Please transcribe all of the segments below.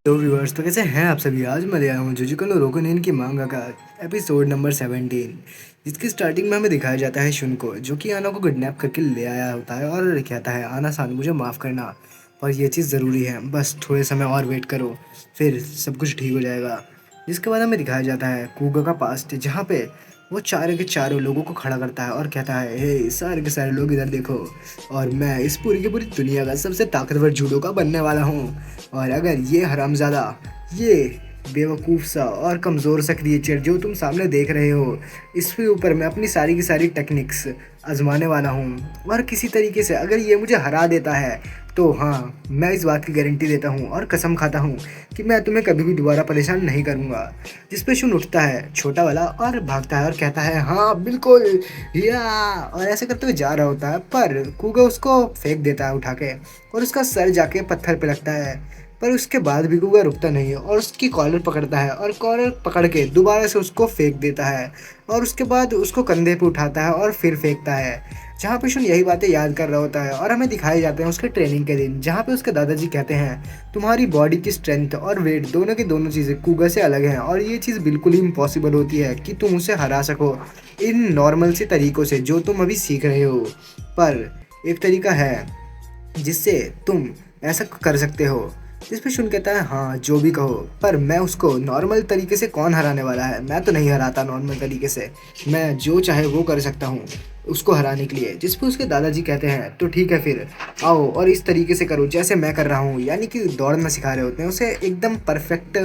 तो व्यूअर्स, तो कैसे हैं आप सभी। आज मैं ले आया हूँ जुजुको नो रोकुनिन की मांगा का एपिसोड नंबर 17, जिसकी स्टार्टिंग में हमें दिखाया जाता है शुनको जो कि आना को किडनैप करके ले आया होता है और कहता है, आना सान मुझे माफ़ करना, पर ये चीज़ ज़रूरी है, बस थोड़े समय और वेट करो, फिर सब कुछ ठीक हो जाएगा। जिसके बाद हमें दिखाया जाता है कूगा का पास्ट, जहाँ पे वो चारों के चारों लोगों को खड़ा करता है और कहता है, हे सारे के सारे लोग इधर देखो, और मैं इस पूरी की पूरी दुनिया का सबसे ताकतवर जूडोका बनने वाला हूँ। और अगर ये हरामज़ादा, ये बेवकूफ़ सा और कमज़ोर सा क्रिएचर जो तुम सामने देख रहे हो, इसके ऊपर मैं अपनी सारी की सारी टेक्निक्स आजमाने वाला हूँ, और किसी तरीके से अगर ये मुझे हरा देता है तो हाँ, मैं इस बात की गारंटी देता हूँ और कसम खाता हूँ कि मैं तुम्हें कभी भी दोबारा परेशान नहीं करूँगा। जिस पे शुन उठता है छोटा वाला और भागता है और कहता है, हाँ बिल्कुल, या, और ऐसे करते हुए जा रहा होता है, पर कूगा उसको फेंक देता है उठा के, और उसका सर जाके पत्थर पे लगता है। पर उसके बाद भी कूगा रुकता नहीं है और उसकी कॉलर पकड़ता है और कॉलर पकड़ के दोबारा से उसको फेंक देता है, और उसके बाद उसको कंधे पे उठाता है और फिर फेंकता है। जहाँ पे शुन यही बातें याद कर रहा होता है और हमें दिखाए जाते हैं उसके ट्रेनिंग के दिन, जहाँ पे उसके दादाजी कहते हैं, तुम्हारी बॉडी की स्ट्रेंथ और वेट दोनों की दोनों चीज़ें कूगा से अलग हैं, और ये चीज़ बिल्कुल ही इम्पॉसिबल होती है कि तुम उसे हरा सको इन नॉर्मल से तरीक़ों से जो तुम अभी सीख रहे हो। पर एक तरीका है जिससे तुम ऐसा कर सकते हो। जिस पे शुन कहता है, हाँ जो भी कहो, पर मैं उसको नॉर्मल तरीके से कौन हराने वाला है, मैं तो नहीं हराता नॉर्मल तरीके से, मैं जो चाहे वो कर सकता हूँ उसको हराने के लिए। जिस पे उसके दादाजी कहते हैं, तो ठीक है फिर आओ और इस तरीके से करो जैसे मैं कर रहा हूँ, यानी कि दौड़ना सिखा रहे होते हैं उसे एकदम परफेक्ट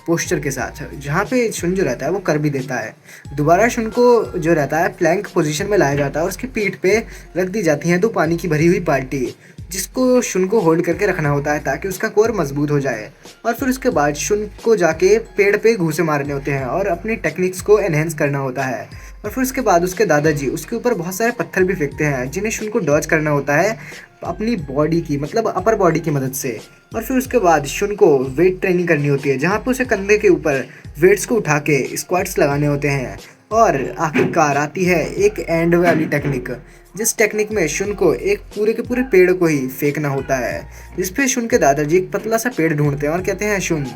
पोस्चर के साथ, जहाँ पे शुन जो रहता है वो कर भी देता है। दोबारा शुन को जो रहता है प्लैंक पोजीशन में लाया जाता है और उसकी पीठ पे रख दी जाती हैं 2 पानी की भरी हुई बाल्टी, जिसको शुन को होल्ड करके रखना होता है ताकि उसका कोर मजबूत हो जाए। और फिर उसके बाद शुन को जाके पेड़ पे घूंसे मारने होते हैं और अपनी टेक्निक्स को एनहेंस करना होता है। और फिर उसके बाद उसके दादाजी उसके ऊपर बहुत सारे पत्थर भी फेंकते हैं जिन्हें शुन को डॉज करना होता है अपनी बॉडी की, मतलब अपर बॉडी की मदद से। और फिर उसके बाद शुन को वेट ट्रेनिंग करनी होती है, जहाँ पे उसे कंधे के ऊपर वेट्स को उठा के स्क्वाट्स लगाने होते हैं। और आखिरकार आती है एक एंड वाली टेक्निक, जिस टेक्निक में शुन को एक पूरे के पूरे पेड़ को ही फेंकना होता है। जिस पे शुन के दादाजी एक पतला सा पेड़ ढूंढते हैं और कहते हैं, शुन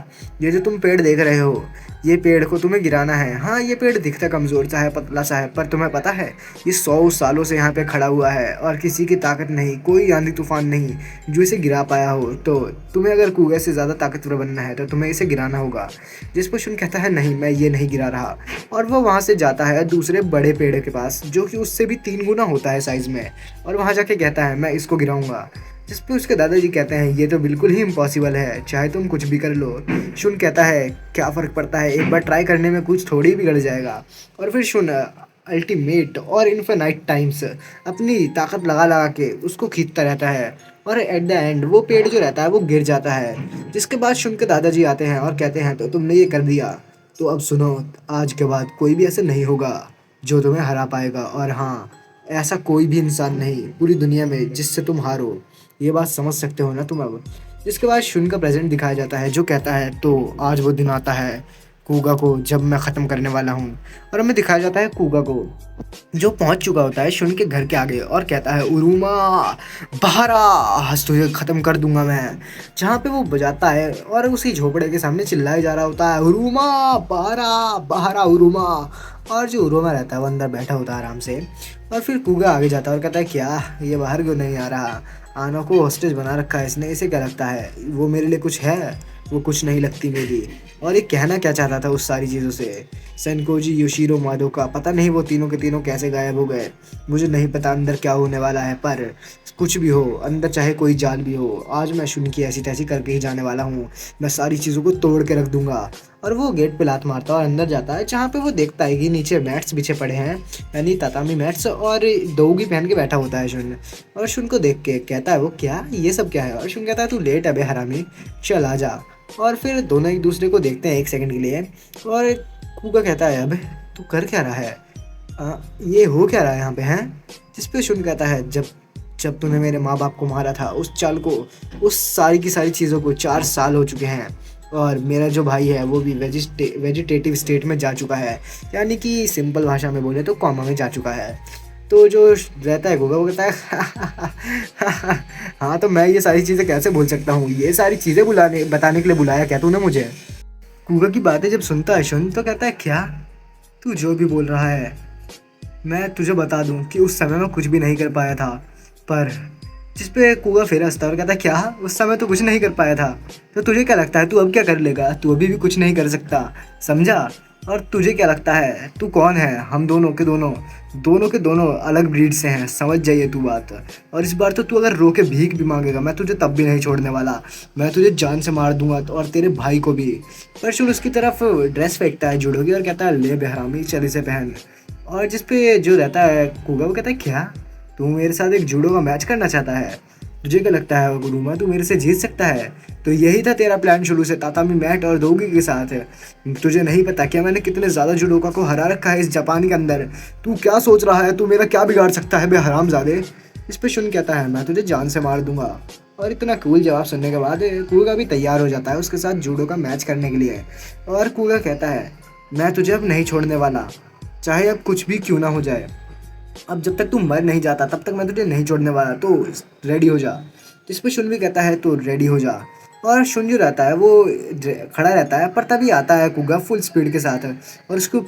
ये जो तुम पेड़ देख रहे हो, ये पेड़ को तुम्हें गिराना है। हाँ ये पेड़ दिखता कमज़ोर सा है, पतला सा है, पर तुम्हें पता है ये 100 सालों से यहाँ पे खड़ा हुआ है और किसी की ताकत नहीं, कोई आंधी तूफान नहीं जो इसे गिरा पाया हो। तो तुम्हें अगर कूगा से ज़्यादा ताकतवर बनना है तो तुम्हें इसे गिराना होगा। जिस पर शुन कहता है, नहीं मैं ये नहीं गिरा रहा, और वो वहाँ से जाता है दूसरे बड़े पेड़ के पास जो कि उससे भी 3 गुना होता है साइज़ में, और वहाँ जाके कहता है, मैं इसको गिराऊंगा। जिस पे उसके दादाजी कहते हैं, ये तो बिल्कुल ही इम्पॉसिबल है, चाहे तुम कुछ भी कर लो। शुन कहता है, क्या फ़र्क पड़ता है, एक बार ट्राई करने में कुछ थोड़ी बिगड़ जाएगा। और फिर शुन अल्टीमेट और इन्फिनाइट टाइम्स अपनी ताकत लगा लगा के उसको खींचता रहता है, और एट द एंड वो पेड़ जो रहता है वो गिर जाता है। जिसके बाद शुन के दादाजी आते हैं और कहते हैं, तो तुमने ये कर दिया, तो अब सुनो, आज के बाद कोई भी ऐसे नहीं होगा जो तुम्हें हरा पाएगा, और हाँ ऐसा कोई भी इंसान नहीं पूरी दुनिया में जिससे तुम हारो। ये बात समझ सकते हो ना तुम अब। जिसके बाद शुन का प्रेजेंट दिखाया जाता है जो कहता है, तो आज वो दिन आता है कूगा को जब मैं ख़त्म करने वाला हूँ। और हमें दिखाया जाता है कूगा को जो पहुँच चुका होता है शुन के घर के आगे और कहता है, उरुमा बाहर आ, आज तुझे ख़त्म कर दूंगा मैं। जहाँ पे वो बजाता है और उसी झोपड़े के सामने चिल्लाया जा रहा होता है, उरुमा बाहर आ, बाहर आ उरुमा। और जो उरुमा रहता है वो अंदर बैठा होता है आराम से। और फिर कूगा आगे जाता है और कहता है, क्या ये बाहर क्यों नहीं आ रहा, आना को हॉस्टेज बना रखा है इसने, इसे क्या लगता है वो मेरे लिए कुछ है, वो कुछ नहीं लगती मेरी। और ये कहना क्या चाहता था उस सारी चीज़ों से, सेनकोजी योशिरो माडोका, पता नहीं वो तीनों के तीनों कैसे गायब हो गए, मुझे नहीं पता अंदर क्या होने वाला है, पर कुछ भी हो अंदर चाहे कोई जाल भी हो, आज मैं शुन की ऐसी तैसी करके ही जाने वाला हूँ, मैं सारी चीज़ों को तोड़ के रख दूंगा। और वो गेट पे लात मारता है और अंदर जाता है, जहाँ पे वो देखता है कि नीचे मैट्स बिछे पड़े हैं, यानी तातामी मैट्स, और दोगी पहन के बैठा होता है शुन। और शुन को देख के कहता है, वो क्या, ये सब क्या है। और शुन कहता है, तू लेट है बे हरामी, चल आ जा। और फिर दोनों एक दूसरे को देखते हैं 1 सेकंड के लिए, और कूगा कहता है, अबे तू कर क्या रहा है, ये हो क्या रहा है यहाँ पे हैं। जिस पे शुन कहता है, जब जब तूने मेरे माँ बाप को मारा था, उस चाल को, उस सारी की सारी चीज़ों को 4 साल हो चुके हैं, और मेरा जो भाई है वो भी वेजिटेटिव स्टेट में जा चुका है, यानी कि सिंपल भाषा में बोले तो कॉमा में जा चुका है। तो जो रहता है गूगा वो कहता है हाँ तो मैं ये सारी चीज़ें कैसे भूल सकता हूँ, ये सारी चीज़ें बुलाने बताने के लिए बुलाया क्या तूने मुझे। गूगा की बातें जब सुनता है शुन तो कहता है क्या, तू जो भी बोल रहा है मैं तुझे बता दूं कि उस समय मैं कुछ भी नहीं कर पाया था। पर जिस पे कूगा फिर हंसता है और कहता है क्या, उस समय तो कुछ नहीं कर पाया था, तो तुझे क्या लगता है तू अब क्या कर लेगा, तू अभी भी कुछ नहीं कर सकता, समझा। और तुझे क्या लगता है तू कौन है, हम दोनों अलग ब्रीड से हैं, समझ जाइए तू बात। और इस बार तो तू अगर रो के भीख भी मांगेगा मैं तुझे तब भी नहीं छोड़ने वाला, मैं तुझे जान से मार दूंगा और तेरे भाई को भी। पर शुन उसकी तरफ ड्रेस फेंकता है जूडो की और कहता है ले बेहरामी चल इसे पहन। और जिस पे जो रहता है कूगा वो कहता है क्या, तू मेरे साथ एक जूडो का मैच करना चाहता है, तुझे क्या लगता है गुरुमा तू मेरे से जीत सकता है। तो यही था तेरा प्लान शुरू से, तातामी मैट और दोगी के साथ है। तुझे नहीं पता क्या मैंने कितने ज़्यादा जुडोका को हरा रखा है इस जापान के अंदर, तू क्या सोच रहा है तू मेरा क्या बिगाड़ सकता है बे हरामजादे। इस पे शुन कहता है मैं तुझे जान से मार दूंगा। और इतना कूल जवाब सुनने के बाद कूगा भी तैयार हो जाता है उसके साथ जूडो का मैच करने के लिए। और कूगा कहता है मैं तुझे अब नहीं छोड़ने वाला, चाहे अब कुछ भी क्यों ना हो जाए, अब जब तक तू मर नहीं जाता तब तक मैं तुझे नहीं छोड़ने वाला, तो रेडी हो जा। जिस पे शुन भी कहता है तो रेडी हो जा। और शुन जो रहता है वो खड़ा रहता है, पर तभी आता है कुगा फुल स्पीड के साथ और उसके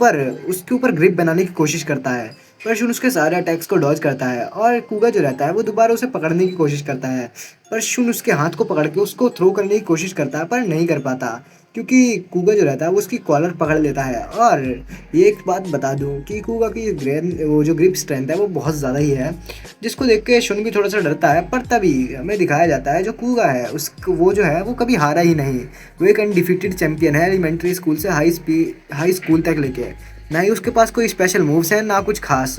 ऊपर ग्रिप बनाने की कोशिश करता है। पर शुन उसके सारे अटैक्स को डॉज करता है और कुगा जो रहता है वो दोबारा उसे पकड़ने की कोशिश करता है। पर शुन उसके हाथ को पकड़ के उसको थ्रो करने की कोशिश करता है पर नहीं कर पाता, क्योंकि कूगा जो रहता है वो उसकी कॉलर पकड़ लेता है। और ये एक बात बता दूं कि कूगा की वो जो ग्रिप स्ट्रेंथ है वो बहुत ज़्यादा ही है, जिसको देख के शुन भी थोड़ा सा डरता है। पर तभी हमें दिखाया जाता है जो कूगा है उसको वो जो है वो कभी हारा ही नहीं, वो एक अनडिफिटेड चैंपियन है एलिमेंट्री स्कूल से हाई स्कूल तक लेके। ना ही उसके पास कोई स्पेशल मूव्स हैं ना कुछ खास,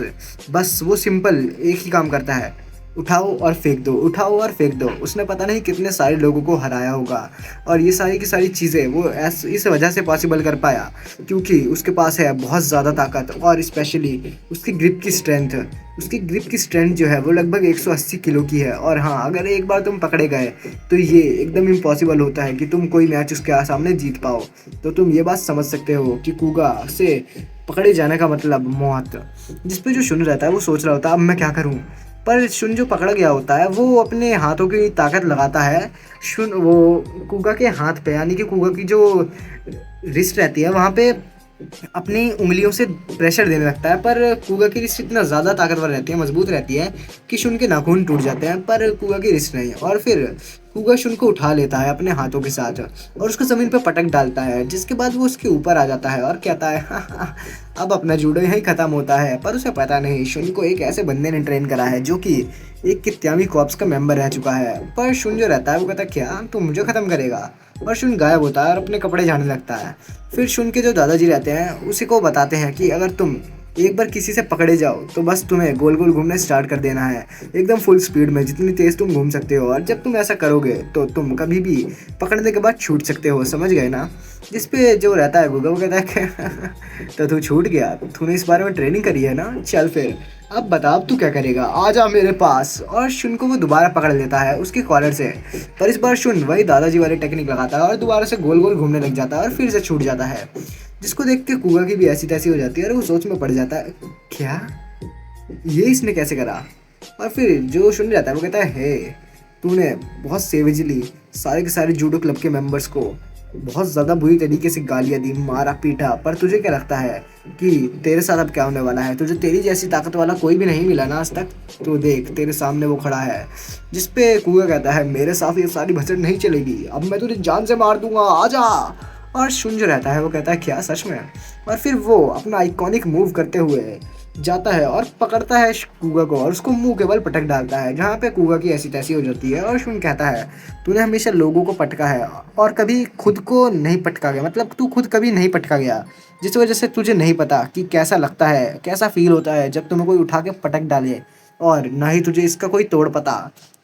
बस वो सिंपल एक ही काम करता है, उठाओ और फेंक दो, उठाओ और फेंक दो। उसने पता नहीं कितने सारे लोगों को हराया होगा और ये सारी की सारी चीज़ें वो इस वजह से पॉसिबल कर पाया क्योंकि उसके पास है बहुत ज़्यादा ताकत और स्पेशली उसकी ग्रिप की स्ट्रेंथ जो है वो लगभग 180 किलो की है। और हाँ अगर एक बार तुम पकड़े गए तो ये एकदम इम्पॉसिबल होता है कि तुम कोई मैच उसके सामने जीत पाओ। तो तुम ये बात समझ सकते हो कि कूगा से पकड़े जाने का मतलब मौत। जिस पे जो सुन रहता है वो सोच रहा होता है अब मैं क्या करूँ। पर शुन जो पकड़ा गया होता है वो अपने हाथों की ताकत लगाता है शुन वो कूगा के हाथ पे, यानी कि कूगा की जो रिस्ट रहती है वहाँ पे अपनी उंगलियों से प्रेशर देने लगता है। पर कूगा की रिस्ट इतना ज़्यादा ताकतवर रहती है, मजबूत रहती है कि शुन के नाखून टूट जाते हैं, पर कूगा की रिस्ट नहीं। और फिर कूगा शुन को उठा लेता है अपने हाथों के साथ और उसको ज़मीन पर पटक डालता है, जिसके बाद वो उसके ऊपर आ जाता है और कहता है अब अपना जूडो यहीं ख़त्म होता है। पर उसे पता नहीं शुन को एक ऐसे बंदे ने ट्रेन करा है जो कि एक कित्यामी कॉर्प्स का मेंबर रह चुका है। पर शुन जो रहता है वो कहता है क्या तू मुझे ख़त्म करेगा। और शुन गायब होता है और अपने कपड़े झाड़ने लगता है। फिर शुन के जो दादाजी रहते हैं उसी को बताते हैं कि अगर तुम एक बार किसी से पकड़े जाओ तो बस तुम्हें गोल गोल घूमने स्टार्ट कर देना है एकदम फुल स्पीड में, जितनी तेज़ तुम घूम सकते हो। और जब तुम ऐसा करोगे तो तुम कभी भी पकड़ने के बाद छूट सकते हो, समझ गए ना। जिस पे जो रहता है गूगा वो कहता है कि तो तू छूट गया, तूने इस बारे में ट्रेनिंग करी है ना, चल फिर अब बता अब तू क्या करेगा, आ जा मेरे पास। और शुन को वो दोबारा पकड़ लेता है उसकी कॉलर से, पर इस बार शुन वही दादाजी वाली टेक्निक लगाता है और दोबारा से गोल गोल घूमने लग जाता है और फिर से छूट जाता है। जिसको देख के कूगा की भी ऐसी तैसी हो जाती है और वो सोच में पड़ जाता है क्या ये इसने कैसे करा। और फिर जो शुन जाता है वो कहता है हे तूने बहुत सेवेजली सारे के सारे जूडो क्लब के मेंबर्स को बहुत ज़्यादा बुरी तरीके से गालियाँ दी, मारा पीटा, पर तुझे क्या लगता है कि तेरे साथ अब क्या होने वाला है, तुझे तेरी जैसी ताकत वाला कोई भी नहीं मिला ना आज तक, तो देख तेरे सामने वो खड़ा है। जिस पे कूगा कहता है मेरे साथ ये सारी भसड़ नहीं चलेगी, अब मैं तुझे जान से मार दूंगा, आजा। और शुन जो रहता है वो कहता है क्या सच में। और फिर वो अपना आइकॉनिक मूव करते हुए जाता है और पकड़ता है कूगा को और उसको मुंह के बल पटक डालता है, जहाँ पे कूगा की ऐसी तैसी हो जाती है। और शुन कहता है तूने हमेशा लोगों को पटका है और कभी खुद को नहीं पटका गया, मतलब तू खुद कभी नहीं पटका गया, जिस वजह से तुझे नहीं पता कि कैसा लगता है, कैसा फील होता है जब तुम्हें कोई उठा के पटक डाले, और ना ही तुझे इसका कोई तोड़ पता,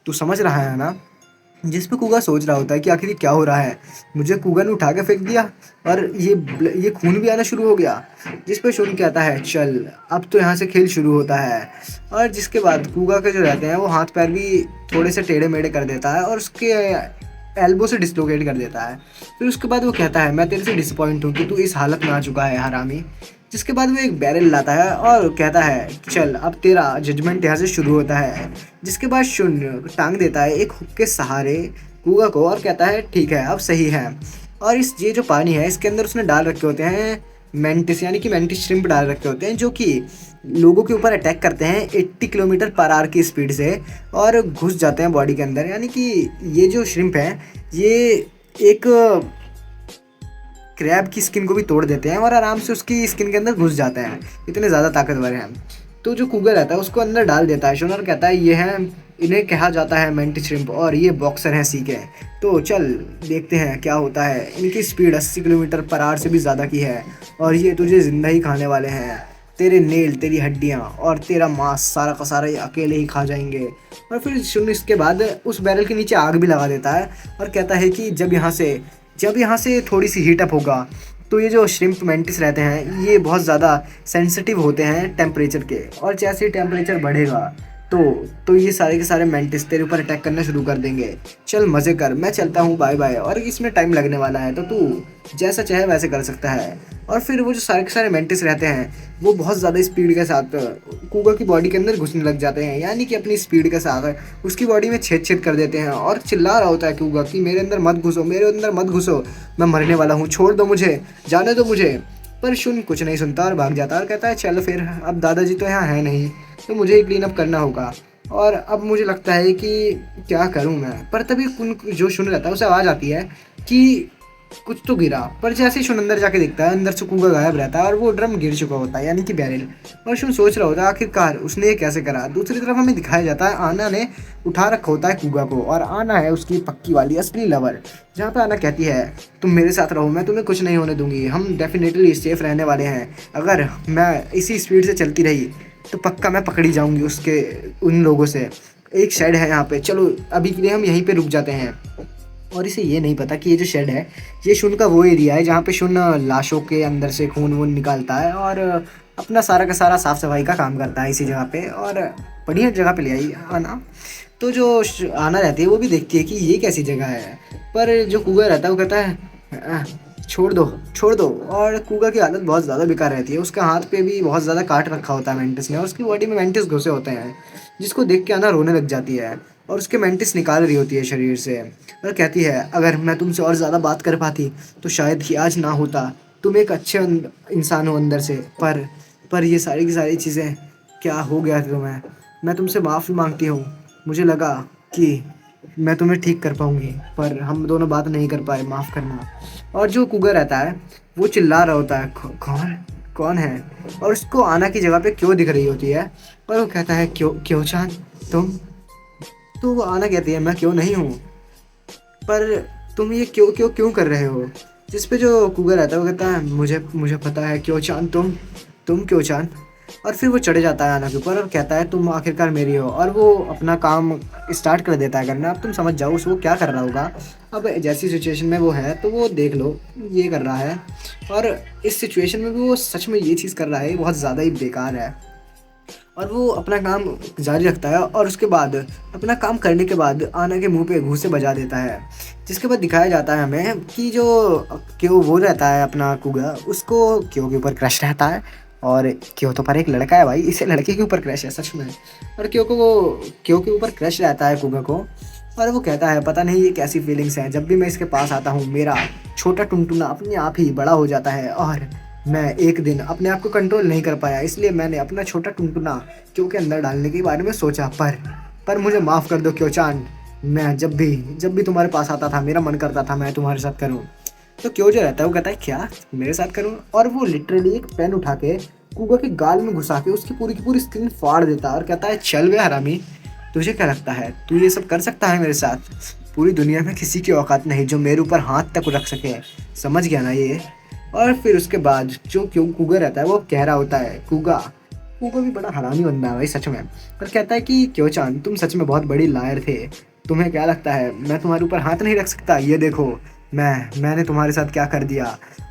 तू समझ रहा है ना। जिस पे कूगा सोच रहा होता है कि आखिर ये क्या हो रहा है, मुझे कूगा ने उठा के फेंक दिया और ये खून भी आना शुरू हो गया। जिस पे शुन कहता है चल अब तो यहाँ से खेल शुरू होता है। और जिसके बाद कूगा के जो रहते हैं वो हाथ पैर भी थोड़े से टेढ़े मेढ़े कर देता है और उसके एल्बो से डिसलोकेट कर देता है। फिर उसके बाद वो कहता है मैं तेरे से डिसअपॉइंट हूँ कि तू इस हालत में आ चुका है हरामी। जिसके बाद वो एक बैरल लाता है और कहता है चल अब तेरा जजमेंट यहाँ से शुरू होता है। जिसके बाद शुन टांग देता है एक हुक के सहारे कुगा को और कहता है ठीक है अब सही है। और इस ये जो पानी है इसके अंदर उसने डाल रखे होते हैं मेंटिस, यानी कि मेंटिस श्रिम्प डाल रखे होते हैं जो कि लोगों के ऊपर अटैक करते हैं 80 किलोमीटर पर आवर की स्पीड से और घुस जाते हैं बॉडी के अंदर। यानी कि ये जो श्रिम्प है ये एक क्रैब की स्किन को भी तोड़ देते हैं और आराम से उसकी स्किन के अंदर घुस जाते हैं, इतने ज़्यादा ताकतवर हैं। तो जो कूगर रहता है उसको अंदर डाल देता है शोनर, कहता है ये है, इन्हें कहा जाता है मेंटिस श्रिम्प और ये बॉक्सर हैं सीके। तो चल देखते हैं क्या होता है। इनकी स्पीड 80 किलोमीटर पर आवर से भी ज़्यादा की है और ये तुझे ज़िंदा ही खाने वाले हैं। तेरे नेल, तेरी हड्डियाँ और तेरा मांस सारा का सारा ये अकेले ही खा जाएंगे। और फिर शुन इसके बाद उस बैरल के नीचे आग भी लगा देता है और कहता है कि जब यहाँ से थोड़ी सी हीटअप होगा तो ये जो श्रिम्प मेंटिस रहते हैं ये बहुत ज़्यादा सेंसिटिव होते हैं टेम्परेचर के, और जैसे ही टेम्परेचर बढ़ेगा तो ये सारे के सारे मेंटिस तेरे ऊपर अटैक करना शुरू कर देंगे। चल मज़े कर, मैं चलता हूँ, बाय बाय। और इसमें टाइम लगने वाला है तो तू जैसा चाहे वैसे कर सकता है। और फिर वो जो सारे के सारे मेंटिस रहते हैं वो बहुत ज़्यादा स्पीड के साथ कूगा की बॉडी के अंदर घुसने लग जाते हैं, यानी कि अपनी स्पीड के साथ उसकी बॉडी में छेद छेद कर देते हैं और चिल्ला रहा होता है कूगा कि मेरे अंदर मत घुसो, मेरे अंदर मत घुसो, मैं मरने वाला हूँ, छोड़ दो मुझे, जाने दो मुझे। पर शुन कुछ नहीं सुनता और भाग जाता और कहता है चल फिर अब दादाजी तो यहाँ है नहीं तो मुझे ही क्लीन अप करना होगा और अब मुझे लगता है कि क्या करूँ मैं। पर तभी जो शुन रहता है उसे आवाज़ आती है कि कुछ तो गिरा। पर जैसे ही शुन अंदर जाके देखता है अंदर से कूगा गायब रहता है और वो ड्रम गिर चुका होता है, यानी कि बैरल। और शुन सोच रहा होता है आखिरकार उसने ये कैसे करा। दूसरी तरफ हमें दिखाया जाता है आना ने उठा रखा होता है कूगा को और आना है उसकी पक्की वाली असली लवर, जहाँ पे आना कहती है तुम मेरे साथ रहो, मैं तुम्हें कुछ नहीं होने दूंगी, हम डेफिनेटली सेफ रहने वाले हैं। अगर मैं इसी स्पीड से चलती रही तो पक्का मैं पकड़ी जाऊंगी उसके उन लोगों से। एक शेड है यहाँ पे, चलो अभी के लिए हम यहीं पे रुक जाते हैं। और इसे ये नहीं पता कि ये जो शेड है ये शुन का वो एरिया है जहाँ पे शुन लाशों के अंदर से खून वून निकालता है और अपना सारा का सारा साफ़ सफाई का काम करता है इसी जगह पे। और बढ़िया जगह पे ले आई आना। तो जो आना रहती है वो भी देखती है कि ये कैसी जगह है, पर जो कूगा रहता है वो कहता है छोड़ दो छोड़ दो। और कूगा की हालत बहुत ज़्यादा बेकार रहती है, उसके हाथ पे भी बहुत ज़्यादा काट रखा होता है मेंटिस ने और उसकी बॉडी में मेंटिस घुसे होते हैं, जिसको देख के आना रोने लग जाती है और उसके मेंटिस निकाल रही होती है शरीर से और कहती है अगर मैं तुमसे और ज़्यादा बात कर पाती तो शायद ही आज ना होता, तुम एक अच्छे इंसान हो अंदर से, पर ये सारी की सारी चीज़ें क्या हो गया तुम्हें, मैं तुमसे माफ़ी मांगती हूँ। मुझे लगा कि मैं तुम्हें ठीक कर पाऊंगी पर हम दोनों बात नहीं कर पाए, माफ़ करना। और जो कूगा रहता है वो चिल्ला रहा होता है कौन कौन है, और उसको आना की जगह पे क्यों दिख रही होती है और वो कहता है क्यों क्यों चांद तुम। तो वो आना कहती है मैं क्यों नहीं हूँ, पर तुम ये क्यों क्यों क्यों कर रहे हो। जिस पे जो कूगा रहता है वो कहता है मुझे मुझे पता है क्यों चांद तुम क्यों चांद। और फिर वो चढ़ जाता है आना के ऊपर और कहता है तुम आखिरकार मेरी हो, और वो अपना काम स्टार्ट कर देता है करना। अब तुम समझ जाओ उस वो क्या कर रहा होगा। अब जैसी सिचुएशन में वो है तो वो देख लो ये कर रहा है, और इस सिचुएशन में भी वो सच में ये चीज़ कर रहा है बहुत ज़्यादा ही बेकार है। और वो अपना काम जारी रखता है और उसके बाद अपना काम करने के बाद आना के मुंह पे घूंसे बजा देता है। जिसके बाद दिखाया जाता है हमें कि जो क्यों वो रहता है अपना कूगा, उसको क्यों के ऊपर क्रश रहता है और क्यों तो पर एक लड़का है भाई, इसे लड़के के ऊपर क्रश है सच में। और क्यों के ऊपर क्रश रहता है कूगा को, और वो कहता है पता नहीं ये कैसी फीलिंग्स हैं, जब भी मैं इसके पास आता हूँ मेरा छोटा टुनटुना अपने आप ही बड़ा हो जाता है और मैं एक दिन अपने आप को कंट्रोल नहीं कर पाया, इसलिए मैंने अपना छोटा टुनटुना क्यों के अंदर डालने के बारे में सोचा। पर मुझे माफ़ कर दो क्यों चांद, मैं जब भी तुम्हारे पास आता था मेरा मन करता था मैं तुम्हारे साथ करूं। तो क्यों जो रहता है वो कहता है क्या मेरे साथ करूं, और वो लिटरली एक पेन उठा के कूगा के गाल में घुसा के उसकी पूरी की पूरी स्क्रीन फाड़ देता है और कहता है चल बे हरामी, तुझे क्या लगता है तू ये सब कर सकता है मेरे साथ, पूरी दुनिया में किसी की औकात नहीं जो मेरे ऊपर हाथ तक रख सके, समझ गया ना ये। और फिर उसके बाद जो क्यों कूगा रहता है वो कह रहा होता है कूगा भी बड़ा हरामी बंदा है भाई सच में, और कहता है कि क्यों चांद तुम सच में बहुत बड़ी लायर थे, तुम्हें क्या लगता है मैं तुम्हारे ऊपर हाथ नहीं रख सकता, ये देखो मैंने तुम्हारे साथ क्या कर दिया।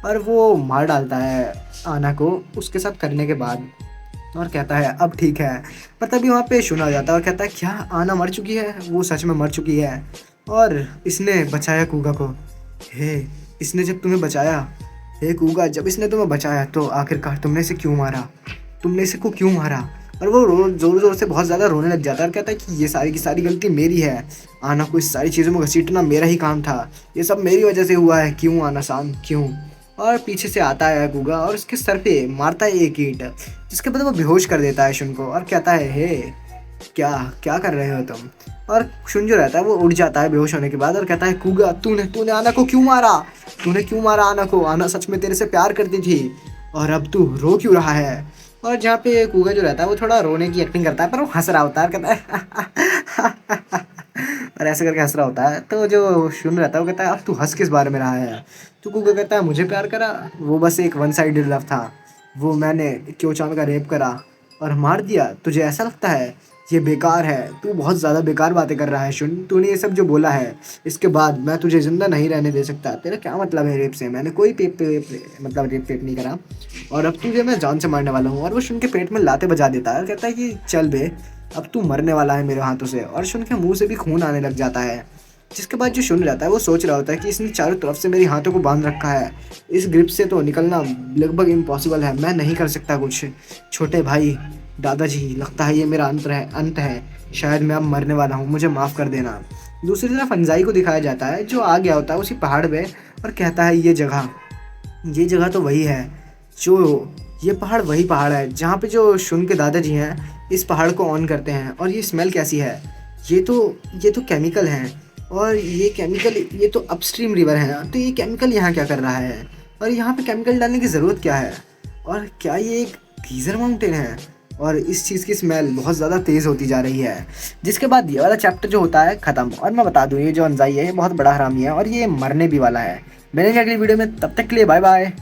और वो मार डालता है आना को उसके साथ करने के बाद और कहता है अब ठीक है। पर तभी वहाँ पे शुन आ जाता है और कहता है क्या आना मर चुकी है, वो सच में मर चुकी है। और इसने बचाया कूगा को। हे, इसने जब तुम्हें बचाया, हे कूगा, जब इसने तुम्हें बचाया तो आखिरकार तुमने इसे क्यों मारा? तुमने इसे को क्यों मारा? और वो ज़ोर ज़ोर से बहुत ज़्यादा रोने लग जाता है और कहता है कि ये सारी की सारी गलती मेरी है। आना को इस सारी चीज़ों में घसीटना मेरा ही काम था। ये सब मेरी वजह से हुआ है। क्यों आना सान, क्यों? और पीछे से आता है कूगा और उसके सर पे मारता है एक ईंट, जिसके बाद वो बेहोश कर देता है शुन को और कहता है, हे, क्या क्या कर रहे हो तुम? और शुन जो रहता है वो उठ जाता है बेहोश होने के बाद और कहता है, कूगा, तूने तूने आना को क्यों मारा? तूने क्यों मारा आना को? आना सच में तेरे से प्यार करती थी, और अब तू रो क्यों रहा है? और जहाँ पे कूगा जो रहता है वो थोड़ा रोने की एक्टिंग करता है, पर वो हंस रहा होता है और कहता है और ऐसे करके हंस रहा होता है। तो जो शुन रहता है वो कहता है, अब तू हंस किस बारे में रहा है? तो कूगा कहता है, मुझे प्यार करा, वो बस एक वन साइडेड लव था। वो मैंने क्योचान का रेप करा और मार दिया। तुझे ऐसा लगता है ये बेकार है? तू बहुत ज़्यादा बेकार बातें कर रहा है शुन। तूने ये सब जो बोला है, इसके बाद मैं तुझे ज़िंदा नहीं रहने दे सकता। तेरा क्या मतलब है रेप से? मैंने कोई मतलब रेप नहीं करा, और अब तुझे मैं जान से मारने वाला हूँ। और वो शुन के पेट में लाते बजा देता है और कहता है कि चल बे, अब तू मरने वाला है मेरे हाथों से। और शुन के मुंह से भी खून आने लग जाता है। जिसके बाद जो शुन रहता है वो सोच रहा होता है कि इसने चारों तरफ से मेरी हाथों को बांध रखा है। इस ग्रिप से तो निकलना लगभग इम्पॉसिबल है। मैं नहीं कर सकता कुछ। छोटे भाई, दादाजी, लगता है ये मेरा अंत है। शायद मैं अब मरने वाला हूँ, मुझे माफ़ कर देना। दूसरी तरफ अंजाई को दिखाया जाता है जो आ गया होता है उसी पहाड़ पे और कहता है, ये जगह तो वही है जो ये पहाड़ वही पहाड़ है जहाँ पे जो शुन के दादाजी हैं इस पहाड़ को ऑन करते हैं। और ये स्मेल कैसी है? ये तो केमिकल हैं, और ये तो अपस्ट्रीम रिवर है। तो ये केमिकल यहाँ क्या कर रहा है? और यहाँ पे केमिकल डालने की ज़रूरत क्या है? और क्या ये एक गीज़र माउंटेन है? और इस चीज़ की स्मेल बहुत ज़्यादा तेज़ होती जा रही है। जिसके बाद ये वाला चैप्टर जो होता है ख़त्म। और मैं बता दूँ, ये जो अंजाई है ये बहुत बड़ा हरामी है और ये मरने भी वाला है। मिलेंगे अगली वीडियो में, तब तक के लिए बाय बाय।